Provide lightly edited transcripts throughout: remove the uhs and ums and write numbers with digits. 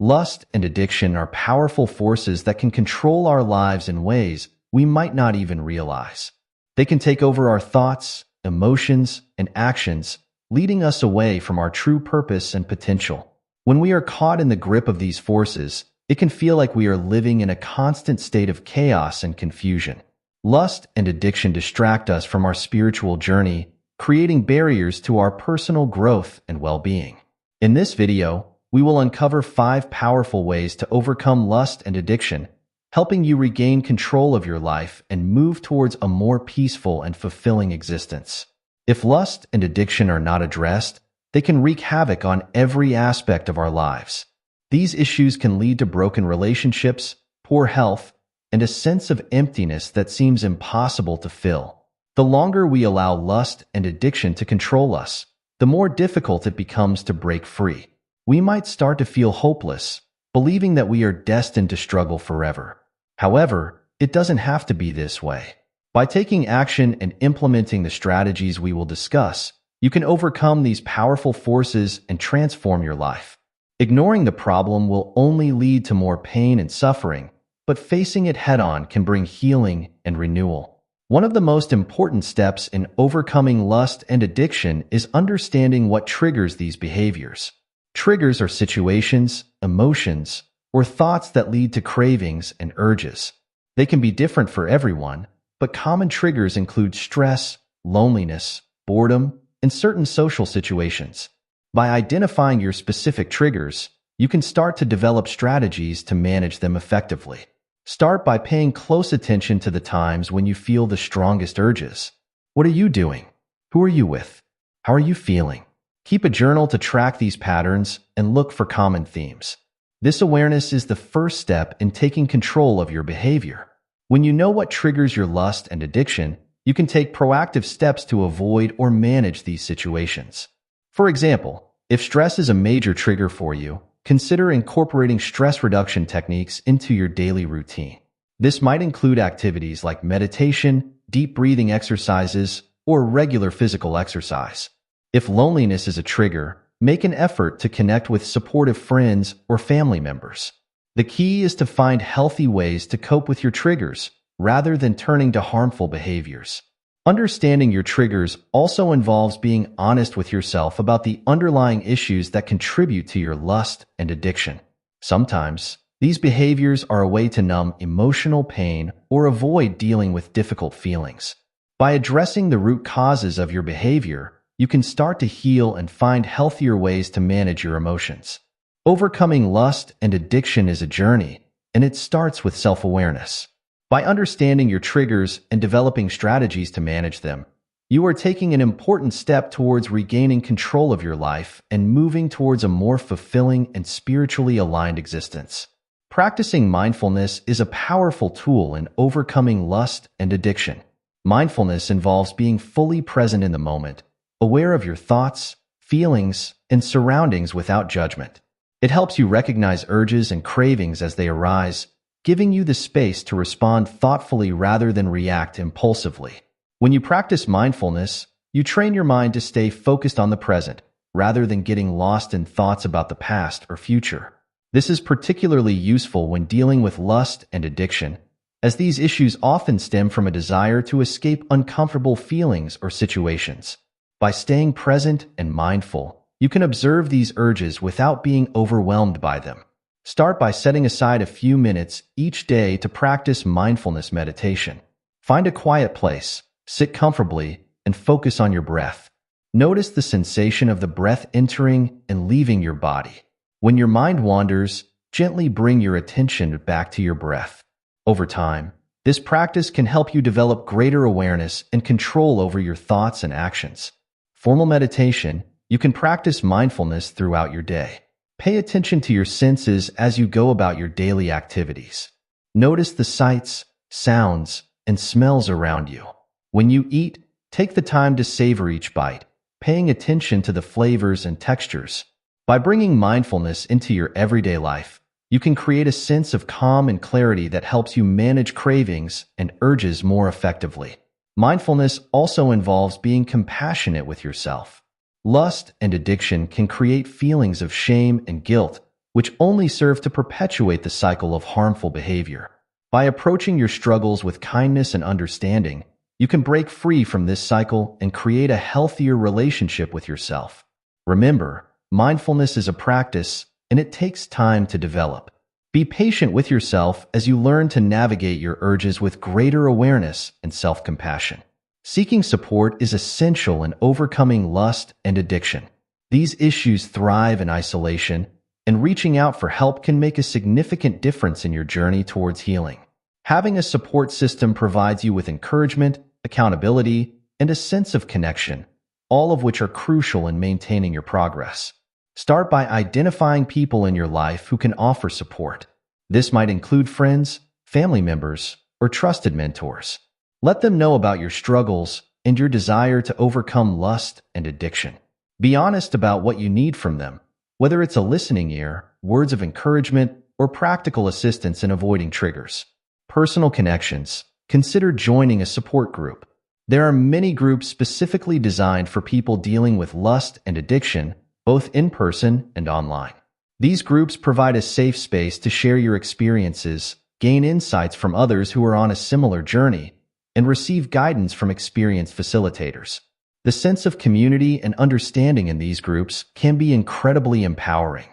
Lust and addiction are powerful forces that can control our lives in ways we might not even realize. They can take over our thoughts, emotions, and actions, leading us away from our true purpose and potential. When we are caught in the grip of these forces, it can feel like we are living in a constant state of chaos and confusion. Lust and addiction distract us from our spiritual journey, creating barriers to our personal growth and well-being. In this video, we will uncover 5 powerful ways to overcome lust and addiction, helping you regain control of your life and move towards a more peaceful and fulfilling existence. If lust and addiction are not addressed, they can wreak havoc on every aspect of our lives. These issues can lead to broken relationships, poor health, and a sense of emptiness that seems impossible to fill. The longer we allow lust and addiction to control us, the more difficult it becomes to break free. We might start to feel hopeless, believing that we are destined to struggle forever. However, it doesn't have to be this way. By taking action and implementing the strategies we will discuss, you can overcome these powerful forces and transform your life. Ignoring the problem will only lead to more pain and suffering, but facing it head-on can bring healing and renewal. One of the most important steps in overcoming lust and addiction is understanding what triggers these behaviors. Triggers are situations, emotions, or thoughts that lead to cravings and urges. They can be different for everyone, but common triggers include stress, loneliness, boredom, and certain social situations. By identifying your specific triggers, you can start to develop strategies to manage them effectively. Start by paying close attention to the times when you feel the strongest urges. What are you doing? Who are you with? How are you feeling? Keep a journal to track these patterns and look for common themes. This awareness is the first step in taking control of your behavior. When you know what triggers your lust and addiction, you can take proactive steps to avoid or manage these situations. For example, if stress is a major trigger for you, consider incorporating stress reduction techniques into your daily routine. This might include activities like meditation, deep breathing exercises, or regular physical exercise. If loneliness is a trigger, make an effort to connect with supportive friends or family members. The key is to find healthy ways to cope with your triggers, rather than turning to harmful behaviors. Understanding your triggers also involves being honest with yourself about the underlying issues that contribute to your lust and addiction. Sometimes, these behaviors are a way to numb emotional pain or avoid dealing with difficult feelings. By addressing the root causes of your behavior, you can start to heal and find healthier ways to manage your emotions. Overcoming lust and addiction is a journey, and it starts with self-awareness. By understanding your triggers and developing strategies to manage them, you are taking an important step towards regaining control of your life and moving towards a more fulfilling and spiritually aligned existence. Practicing mindfulness is a powerful tool in overcoming lust and addiction. Mindfulness involves being fully present in the moment, aware of your thoughts, feelings, and surroundings without judgment. It helps you recognize urges and cravings as they arise, giving you the space to respond thoughtfully rather than react impulsively. When you practice mindfulness, you train your mind to stay focused on the present, rather than getting lost in thoughts about the past or future. This is particularly useful when dealing with lust and addiction, as these issues often stem from a desire to escape uncomfortable feelings or situations. By staying present and mindful, you can observe these urges without being overwhelmed by them. Start by setting aside a few minutes each day to practice mindfulness meditation. Find a quiet place, sit comfortably, and focus on your breath. Notice the sensation of the breath entering and leaving your body. When your mind wanders, gently bring your attention back to your breath. Over time, this practice can help you develop greater awareness and control over your thoughts and actions. Formal meditation, you can practice mindfulness throughout your day. Pay attention to your senses as you go about your daily activities. Notice the sights, sounds, and smells around you. When you eat, take the time to savor each bite, paying attention to the flavors and textures. By bringing mindfulness into your everyday life, you can create a sense of calm and clarity that helps you manage cravings and urges more effectively. Mindfulness also involves being compassionate with yourself. Lust and addiction can create feelings of shame and guilt, which only serve to perpetuate the cycle of harmful behavior. By approaching your struggles with kindness and understanding, you can break free from this cycle and create a healthier relationship with yourself. Remember, mindfulness is a practice, and it takes time to develop. Be patient with yourself as you learn to navigate your urges with greater awareness and self-compassion. Seeking support is essential in overcoming lust and addiction. These issues thrive in isolation, and reaching out for help can make a significant difference in your journey towards healing. Having a support system provides you with encouragement, accountability, and a sense of connection, all of which are crucial in maintaining your progress. Start by identifying people in your life who can offer support. This might include friends, family members, or trusted mentors. Let them know about your struggles and your desire to overcome lust and addiction. Be honest about what you need from them, whether it's a listening ear, words of encouragement, or practical assistance in avoiding triggers. Personal connections. Consider joining a support group. There are many groups specifically designed for people dealing with lust and addiction, both in person and online. These groups provide a safe space to share your experiences, gain insights from others who are on a similar journey, and receive guidance from experienced facilitators. The sense of community and understanding in these groups can be incredibly empowering.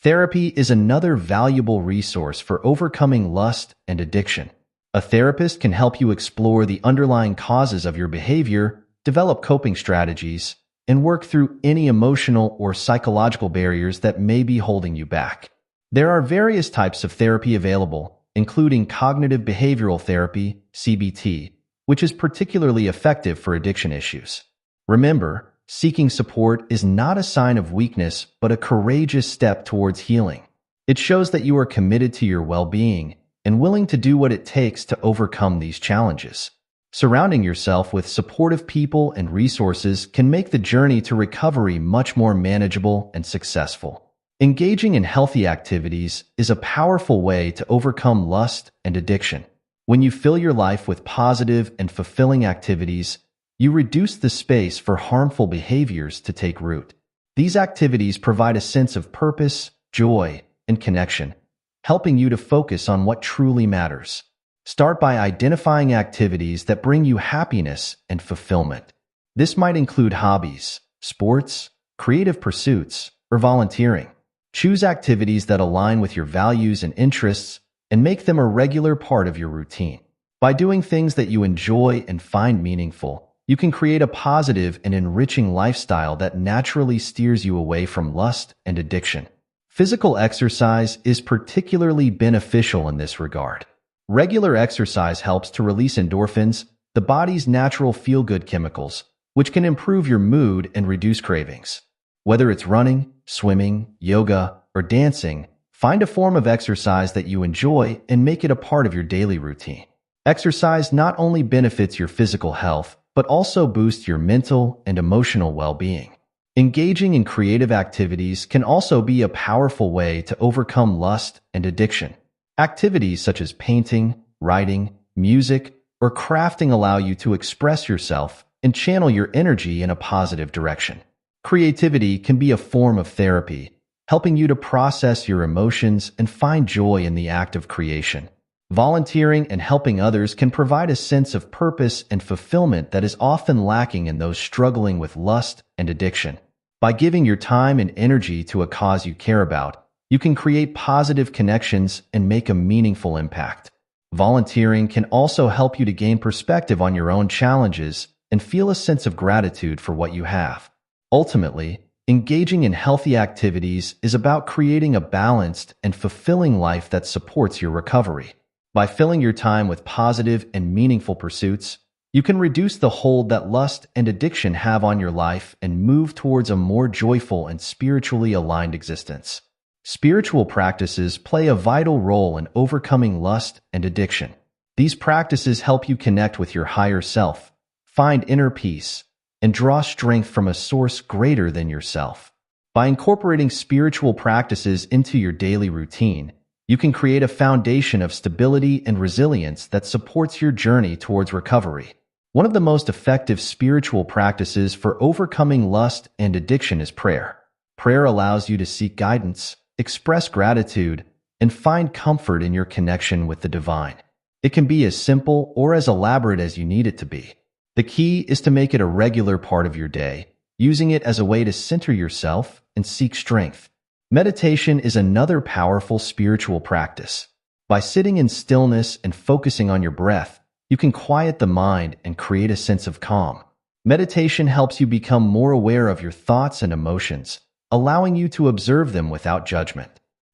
Therapy is another valuable resource for overcoming lust and addiction. A therapist can help you explore the underlying causes of your behavior, develop coping strategies, and work through any emotional or psychological barriers that may be holding you back. There are various types of therapy available, including cognitive behavioral therapy, CBT, which is particularly effective for addiction issues. Remember, seeking support is not a sign of weakness, but a courageous step towards healing. It shows that you are committed to your well-being and willing to do what it takes to overcome these challenges. Surrounding yourself with supportive people and resources can make the journey to recovery much more manageable and successful. Engaging in healthy activities is a powerful way to overcome lust and addiction. When you fill your life with positive and fulfilling activities, you reduce the space for harmful behaviors to take root. These activities provide a sense of purpose, joy, and connection, helping you to focus on what truly matters. Start by identifying activities that bring you happiness and fulfillment. This might include hobbies, sports, creative pursuits, or volunteering. Choose activities that align with your values and interests and make them a regular part of your routine. By doing things that you enjoy and find meaningful, you can create a positive and enriching lifestyle that naturally steers you away from lust and addiction. Physical exercise is particularly beneficial in this regard. Regular exercise helps to release endorphins, the body's natural feel-good chemicals, which can improve your mood and reduce cravings. Whether it's running, swimming, yoga, or dancing, find a form of exercise that you enjoy and make it a part of your daily routine. Exercise not only benefits your physical health, but also boosts your mental and emotional well-being. Engaging in creative activities can also be a powerful way to overcome lust and addiction. Activities such as painting, writing, music, or crafting allow you to express yourself and channel your energy in a positive direction. Creativity can be a form of therapy, helping you to process your emotions and find joy in the act of creation. Volunteering and helping others can provide a sense of purpose and fulfillment that is often lacking in those struggling with lust and addiction. By giving your time and energy to a cause you care about, you can create positive connections and make a meaningful impact. Volunteering can also help you to gain perspective on your own challenges and feel a sense of gratitude for what you have. Ultimately, engaging in healthy activities is about creating a balanced and fulfilling life that supports your recovery. By filling your time with positive and meaningful pursuits, you can reduce the hold that lust and addiction have on your life and move towards a more joyful and spiritually aligned existence. Spiritual practices play a vital role in overcoming lust and addiction. These practices help you connect with your higher self, find inner peace, and draw strength from a source greater than yourself. By incorporating spiritual practices into your daily routine, you can create a foundation of stability and resilience that supports your journey towards recovery. One of the most effective spiritual practices for overcoming lust and addiction is prayer. Prayer allows you to seek guidance, express gratitude, and find comfort in your connection with the divine. It can be as simple or as elaborate as you need it to be. The key is to make it a regular part of your day, using it as a way to center yourself and seek strength. Meditation is another powerful spiritual practice. By sitting in stillness and focusing on your breath, you can quiet the mind and create a sense of calm. Meditation helps you become more aware of your thoughts and emotions, allowing you to observe them without judgment.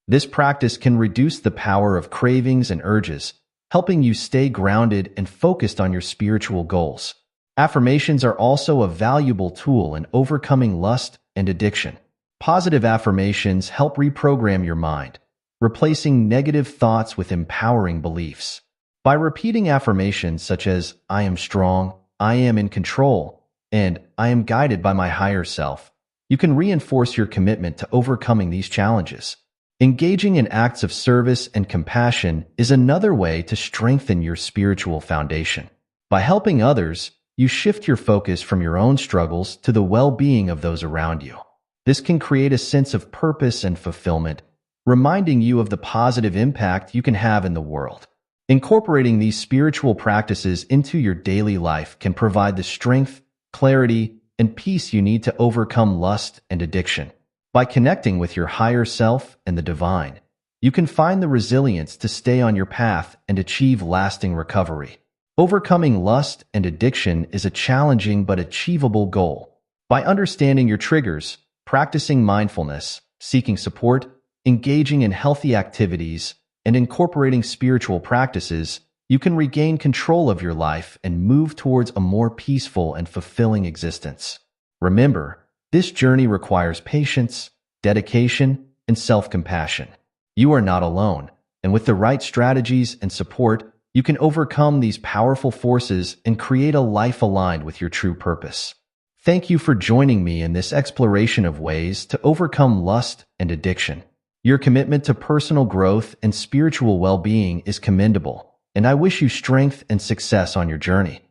This practice can reduce the power of cravings and urges, helping you stay grounded and focused on your spiritual goals. Affirmations are also a valuable tool in overcoming lust and addiction. Positive affirmations help reprogram your mind, replacing negative thoughts with empowering beliefs. By repeating affirmations such as, "I am strong," "I am in control," and "I am guided by my higher self," you can reinforce your commitment to overcoming these challenges. Engaging in acts of service and compassion is another way to strengthen your spiritual foundation. By helping others, you shift your focus from your own struggles to the well-being of those around you. This can create a sense of purpose and fulfillment, reminding you of the positive impact you can have in the world. Incorporating these spiritual practices into your daily life can provide the strength, clarity, and peace you need to overcome lust and addiction. By connecting with your higher self and the divine, you can find the resilience to stay on your path and achieve lasting recovery. Overcoming lust and addiction is a challenging but achievable goal. By understanding your triggers, practicing mindfulness, seeking support, engaging in healthy activities, and incorporating spiritual practices, you can regain control of your life and move towards a more peaceful and fulfilling existence. Remember, this journey requires patience, dedication, and self-compassion. You are not alone, and with the right strategies and support, you can overcome these powerful forces and create a life aligned with your true purpose. Thank you for joining me in this exploration of ways to overcome lust and addiction. Your commitment to personal growth and spiritual well-being is commendable, and I wish you strength and success on your journey.